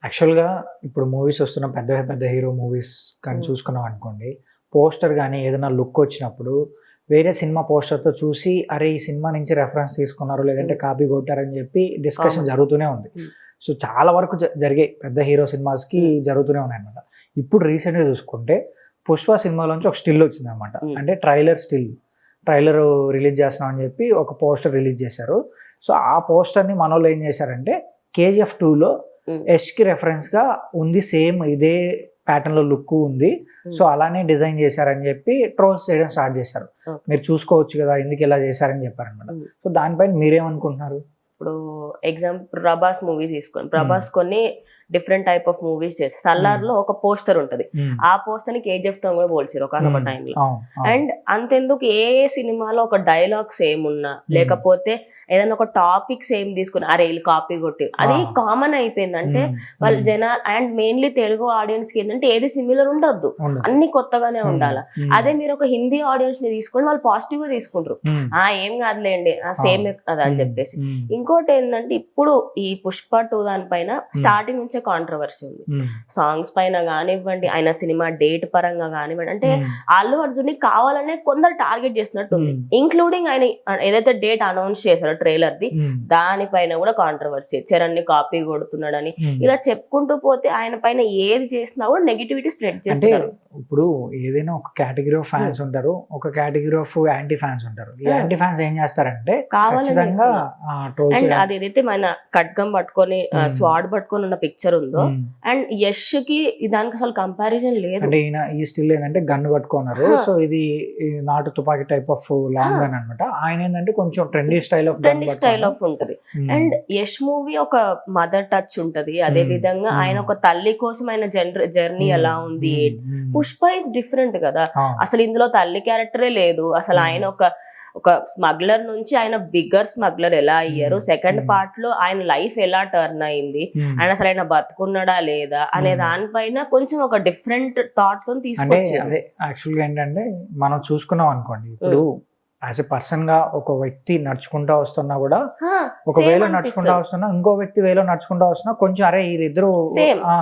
యాక్చువల్‌గా ఇప్పుడు మూవీస్ వస్తున్న పెద్ద పెద్ద హీరో మూవీస్ కానీ హ్మ్. చూసుకున్నాం అనుకోండి. పోస్టర్ గాని ఏదైనా లుక్ వచ్చినప్పుడు వేరే సినిమా పోస్టర్‌తో చూసి అరే! ఈ సినిమా నుంచి రెఫరెన్స్ తీసుకున్నారు లేదంటే హ్మ్. కాపీ కొట్టారని చెప్పి డిస్కషన్ కామన్. జరుగుతూనే ఉంది. హ్మ్. సో, చాలా వరకు జరిగాయి. పెద్ద హీరో సినిమాస్‌కి హ్మ్. జరుగుతూనే ఉన్నాయన్నమాట. ఇప్పుడు రీసెంట్‌గా చూసుకుంటే 'పుష్ప' సినిమాలోంచి ఒక స్టిల్ వచ్చిందన్నమాట. హ్మ్. అంటే ట్రైలర్ స్టిల్. ట్రైలర్ రిలీజ్ చేస్తున్నాం అని చెప్పి ఒక పోస్టర్ రిలీజ్ చేశారు. సో, ఆ పోస్టర్‌ని మనోళ్ళు ఏం చేశారంటే 'కేజీఎఫ్ 2లో' హ్మ్. యష్‌కి రెఫరెన్స్‌గా ఉంది. సేమ్ ఇదే ప్యాటర్న్‌లో లుక్ ఉంది. సో, హ్మ్. అలానే డిజైన్ చేశారని చెప్పి ట్రోల్స్ చేయడం స్టార్ట్ చేశారు. ఓకే. మీరు చూసుకోవచ్చు కదా! ఎందుకు ఇలా చేశారని చెప్పారన్నమాట. హ్మ్. సో, దానిపైన మీరేమనుకుంటున్నారు? ఇప్పుడు ఎగ్జాంపుల్ 'ప్రభాస్' మూవీ తీసుకోండి. హ్మ్. 'ప్రభాస్' కొన్ని డిఫరెంట్ టైప్ ఆఫ్ మూవీస్ చేశారు. హ్మ్. 'సల్లార్‌లో' ఒక పోస్టర్ ఉంటది. హ్మ్. ఆ పోస్టర్‌ని 'కేజీఎఫ్‌తో' కూడా పోల్చారు ఒకానొక హ్మ్. టైంలో. అవును. అవును. అండ్ అంతెందుకు ఏ సినిమాలో ఒక డైలాగ్ సేమ్ ఉన్నా, హ్మ్. లేకపోతే ఏదైనా ఒక టాపిక్ సేమ్ తీసుకుని అరే! ఈళ్ళు కాపీ కొట్టి అది ఆ! కామన్ అయిపోయింది. అంటే హ్మ్. వాళ్ళు హ్మ్. అండ్ మెయిన్‌లీ తెలుగు ఆడియన్స్‌కి ఏంటంటే ఏది సిమిలర్ ఉండొద్దు. ఉండదు. అన్నీ కొత్తగానే హ్మ్. ఉండాల. హ్మ్. అదే మీరు ఒక హిందీ ఆడియన్స్‌ని తీసుకోండి వాళ్ళు పాజిటివ్‌గా తీసుకుంటారు. హ్మ్. ఏం కాదులేండి. సేమ్ అవును. కదా అని హ్మ్. చెప్పేసి. హ్మ్. ఇంకోటి ఏంటంటే ఇప్పుడు ఈ 'పుష్ప 2' దానిపైన హ్మ్. స్టార్టింగ్ నుంచే కాంట్రవర్సీ ఉంది. హ్మ్. సాంగ్స్ పైన గానివ్వండి, ఆయన సినిమా డేట్ పరంగా గానివ్వండి, అంటే హ్మ్. అల్లు అర్జున్‌ని కావాలనే కొందరు టార్గెట్ చేస్తున్నట్టుంది. హ్మ్. ఇంక్లూడింగ్ ఆయన ఏదైతే డేట్ అనౌన్స్ చేశారో ట్రైలర్‌ది హ్మ్. దానిపైన కూడా కాంట్రవర్సీ. చరణ్‌ని కాపీ కొడుతున్నాడని హ్మ్. ఇలా చెప్పుకుంటూ పోతే ఆయన పైన ఏది చేసినా కూడా నెగటివిటీ స్ప్రెడ్ అంటే చేస్తున్నారు. ఇప్పుడు ఏదైనా ఒక కేటగిరీ ఆఫ్ హ్మ్. ఫ్యాన్స్ ఉంటారు. ఒక కేటగిరీ ఆఫ్ యాంటీ ఫ్యాన్స్ ఉంటారు. ఈ ఆ! యాంటీ ఫ్యాన్స్ ఏం చేస్తారంటే కావాలని ఖచ్చితంగా చేస్తున్నారు. ట్రోల్స్ అండ్ అది ఏదైతే మన ఖడ్గం పట్టుకొని హ్మ్. స్వాడ్ పట్టుకొని ఉన్న పిక్చర్ ఉందో హ్మ్. అండ్ యష్‌కి దానికి అసలు కంపారిజన్ లేదు. అంటే ఈ స్టిల్ ఏందంటే గన్ పట్టుకున్నారు. హా! సో, ఇది నాటు తుపాకీ టైప్ ఆఫ్ లాంగ్ హా! గన్ అన్నమాట. ఆయన ఏందంటే కొంచెం trendy style of gun trendy style పట్టుకున్నారు. ఆఫ్ ఉంటది. హ్మ్. అండ్ యష్ మూవీ ఒక మదర్ టచ్ ఉంటది. అదే హ్మ్. విధంగా ఆయన హ్మ్. ఒక తల్లి కోసం ఆయన జర్నీ హ్మ్. ఎలా ఉంది. హ్మ్. హ్మ్. పుష్ప ఇస్ డిఫరెంట్ కదా! అవును. అసలు ఇందులో తల్లి క్యారెక్టరే లేదు. అసలు ఆయన హ్మ్. ఒక స్మగ్లర్ నుంచి ఆయన బిగ్గర్ స్మగ్లర్ ఎలా అయ్యారు. హ్మ్. సెకండ్ హ్మ్. పార్ట్ లో ఆయన లైఫ్ ఎలా టర్న్ అయింది. హ్మ్. ఆయన అసలు ఆయన బతుకున్నాడా లేదా అనే హ్మ్. దానిపైన కొంచెం ఒక డిఫరెంట్ థాట్ తో అంటే తీసుకొచ్చారు. అదే యాక్చువల్‌గా ఏంటంటే మనం చూసుకున్నాం అనుకోండి. ఇప్పుడు యాస్ ఎ పర్సన్‌గా ఒక వ్యక్తి నడుచుకుంటా వస్తున్నా గూడా ఒక సేమ్ వేలో నడుచుకుంటా అనిపిస్తుంది. వస్తున్నా, ఇంకో వ్యక్తి వేలో నడుచుకుంటా వస్తున్నా కొంచెం అరే! వీళ్ళిద్దరూ సేమ్ ఆ!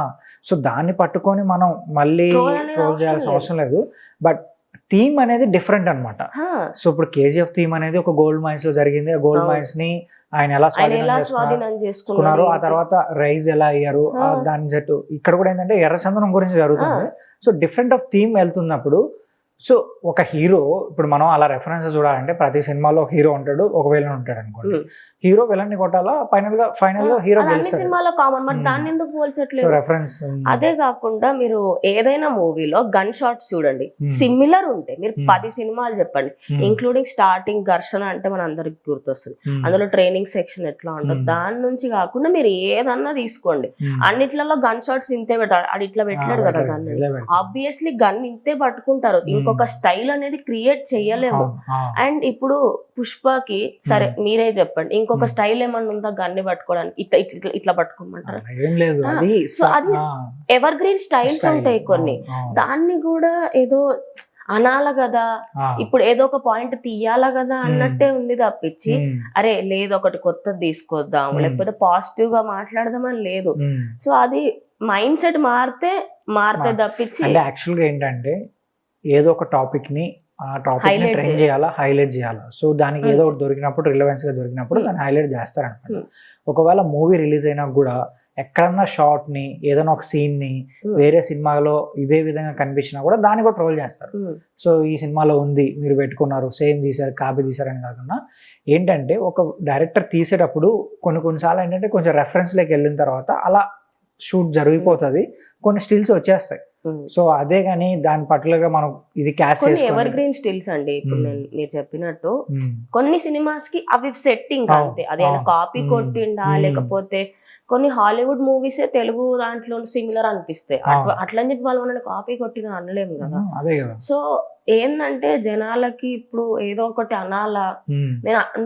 సో, దాన్ని పట్టుకొని మనం మళ్ళీ ట్రోల్ అనేది ట్రోల్ అవసరం చేయాల్సిన లేదు. అవసరం లేదు. బట్ థీమ్ అనేది డిఫరెంట్ అన్నమాట. హా! సో, ఇప్పుడు 'కేజీఎఫ్' థీమ్ అనేది ఒక గోల్డ్ మైన్స్‌లో జరిగింది. ఆ గోల్డ్ అవును. మైన్స్‌ని ఆయన ఎలా ఆయన స్వాధీనం ఎలా స్వాధీనం చేసుకున్నాడు చేసుకున్నారు. ఆ ఏంటి? తర్వాత రైజ్ ఎలా అయ్యారు. ఆ! దాని జట్టు ఇక్కడ కూడా ఏంటంటే ఎర్రచందనం గురించి ఆ! జరుగుతుంది. సో, డిఫరెంట్ ఆఫ్ థీమ్ వెళ్తున్నప్పుడు సో, ఒక హీరో ఇప్పుడు మనం అలా రెఫరెన్సెస్ చూడాలంటే ప్రతి సినిమాలో హీరో ఉంటాడు. ఒక విలన్ ఉంటాడనుకోండి. హ్మ్. హీరో విలన్‌ని కొట్టాలా ఫైనల్‌గా హీరో అది అన్ని గెలుస్తాడు. సినిమాల్లో కామన్. మరి హ్మ్. దాన్ని ఎందుకు సో, పోల్చట్లేదు? రెఫరెన్స్ అదే కాకుండా మీరు ఏదైనా మూవీలో గన్ షాట్స్ చూడండి. హ్మ్. సిమిలర్ ఉంటాయి. మీరు హ్మ్. 10 సినిమాలు చెప్పండి. హ్మ్. ఇంక్లూడింగ్ స్టార్టింగ్ ఘర్షణ అంటే మన అందరికి గుర్తొస్తుంది. హ్మ్. అందులో ట్రైనింగ్ సెక్షన్ ఎట్లా ఉంటదో హ్మ్. దాని నుంచి కాకుండా మీరు ఏదన్నా తీసుకోండి. హ్మ్. అన్నిట్లలో గన్ షాట్స్ ఇంతే పెడతాడు. ఆడు ఇట్లా పెట్టలేడు కదా పెట్టలేదు. గన్. ఇదే పెడతాడు. ఆబ్వియస్లీ గన్ ఇంతే పట్టుకుంటారు. హ్మ్. ఇంకొక స్టైల్ అనేది క్రియేట్ చెయ్యలేము. అవును. అవును. అండ్ ఇప్పుడు పుష్పకి సరే హ్మ్. మీరే చెప్పండి. ఇంకొక హ్మ్. స్టైల్ ఏమన్నా ఉందా గన్ని పట్టుకోవడానికి? ఇట్లా పట్టుకోమంటారా? అలా ఏం లేదు. ఆ! అది సో అది ఆ! Ever green styles style. ఉంటాయి కొన్ని. అవును. అవును. దాన్ని గూడా ఏదో అనాల గదా! ఆ! ఇప్పుడు ఏదో ఒక పాయింట్ తీయాల గదా! హ్మ్. అన్నట్టే ఉంది తప్పించి, హ్మ్. అరే లేదు ఒకటి కొత్తది తీసుకొద్దాం, హ్మ్. లేకపోతే పాజిటివ్‌గా మాట్లాడదామని లేదు. హ్మ్. సో అది మైండ్ సెట్ మారితే మా తప్పించి అంటే యాక్చువల్‌గా ఏంటంటే ఏదో ఒక టాపిక్‌ని ఆ టాపిక్‌ని హైలైట్ ట్రెండ్ చేయాలి. చేయాలా, హైలైట్ చేయాలా. సో, దానికి ఏదో అంతే. ఒకటి దొరికినప్పుడు రిలవెన్స్‌గా దొరికినప్పుడు హ్మ్. దాన్ని హైలైట్ చేస్తారనమాట. హ్మ్. ఒకవేళ మూవీ రిలీజ్ అయినా గూడా ఎక్కడన్నా షాట్‌ని ఏదైనా ఒక సీన్‌ని హ్మ్. వేరే సినిమాలో ఇదే విధంగా కనిపించినా గూడా దాన్ని కూడా ట్రోల్ చేస్తారు. హ్మ్. సో, ఈ సినిమాలో ఉంది. మీరు పెట్టుకున్నారు. సేమ్ తీశారు, కాపీ తీశారని కాకుండా ఏంటంటే ఒక డైరెక్టర్ తీసేటప్పుడు కొన్ని కొన్ని సార్లు ఏంటంటే కొంచెం రెఫరెన్స్‌లోకి వెళ్ళిన తర్వాత అలా షూట్ హ్మ్. జరిగిపోతది. కొన్ని స్టిల్స్ వచ్చేస్తాయి. హ్మ్. సో, అదే గాని దాని పర్టిక్యులర్‌గా మనం ఇది క్యాచ్ కొన్ని చేసుకొని ఎవర్ గ్రీన్ స్టిల్స్ అండి. ఇప్పుడు హ్మ్. మీరు చెప్పినట్టు హ్మ్. కొన్ని సినిమాస్‌కి అవి సెట్ ఇంకా అవును. అంతే. అదేనా అవును. కాపీ హ్మ్. కొట్టిండా హ్మ్. లేకపోతే కొన్ని హాలీవుడ్ మూవీసే తెలుగు దాంట్లో సిమిలర్ అనిపిస్తాయి. అవును. అట్లని చెప్పి వాళ్ళు మనల్ని కాపీ కొట్టిన అనలేము గదా! అదే గదా! సో ఏందంటే జనాలకి ఇప్పుడు ఏదో ఒకటి అనాలా. హ్మ్.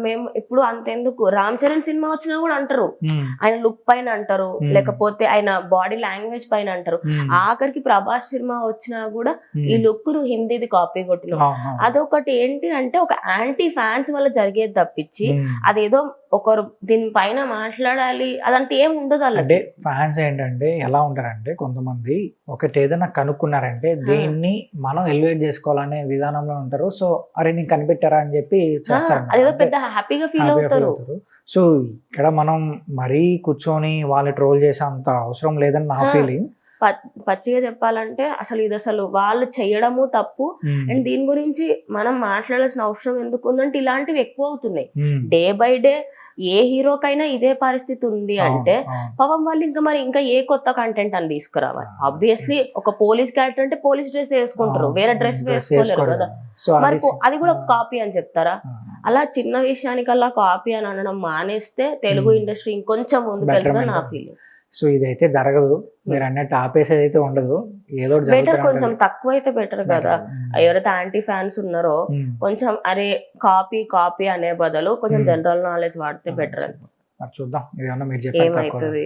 మేము ఇప్పుడు అంతెందుకు 'రామ్ చరణ్' సినిమా వచ్చినా గూడా అంటారు. హ్మ్. ఆయన లుక్ పైన అంటారు. హ్మ్. లేకపోతే ఆయన బాడీ లాంగ్వేజ్ పైన అంటారు. హ్మ్. ఆఖరికి 'ప్రభాస్' సినిమా వచ్చినా గూడా ఈ హ్మ్. లుక్ నువ్వు హిందీది కాపీ కొట్టినావు. అవును. అదొకటి ఏంటి అంటే ఒక యాంటీ ఫ్యాన్స్ వల్ల జరిగేది తప్పించి హ్మ్. అదేదో ఒకరు దీనిపైన మాట్లాడాలి అదంటే ఏం ఉండదు అలా. అంటే ఫ్యాన్స్ ఏంటంటే ఎలా ఉంటారంటే కొంతమంది ఒకటి ఏదైనా కనుక్కున్నారంటే దేన్ని మనం ఎలివేట్ చేసుకోవాలనే విధానంలో ఉంటారు. సో అరే నీకు కనిపెట్టారా అని చెప్పి చేస్తారు. అదేదో పెద్ద హ్యాపీగా ఫీల్ అవుతారు. సో ఇక్కడ మనం మరీ కూర్చొని వాళ్ళు ట్రోల్ చేసే అంత అవసరం లేదని నా ఫీలింగ్. పచ్చిగా చెప్పాలంటే అసలు వాళ్ళు చేయడము తప్పు. అండ్ దీని గురించి మనం మాట్లాడాల్సిన అవసరం ఎందుకు ఉందంటే ఇలాంటివి ఎక్కువ అవుతున్నాయి. డే బై డే ఏ హీరోకైనా ఇదే పరిస్థితి ఉంది అంటే పాపం వాళ్ళు ఇంకా ఏ కొత్త కంటెంట్ అని తీసుకురావాలి. ఆబ్వియస్లీ ఒక పోలీస్ క్యారెక్టర్ అంటే పోలీస్ డ్రెస్ వేసుకుంటారు, వేరే డ్రెస్ వేసుకోలేరు కదా. మరి అది కూడా కాపీ అని చెప్తారా? అలా చిన్న విషయానికల్లా కాపీ అని అనడం మానేస్తే తెలుగు ఇండస్ట్రీ ఇంకొంచెం ముందుకు వెళ్తుందని నా ఫీలింగ్. సో ఇదైతే జరగదు, మీరు అన్నట్టు ఆపేసేది అయితే ఉండదు, ఏదో బెటర్ కొంచెం తక్కువ అయితే బెటర్ కదా. ఎవరైతే యాంటీ ఫ్యాన్స్ ఉన్నారో కొంచెం అరే కాపీ అనే బదులు కొంచెం జనరల్ నాలెడ్జ్ వాడితే బెటర్ అని. చూద్దాం ఏమైతుంది.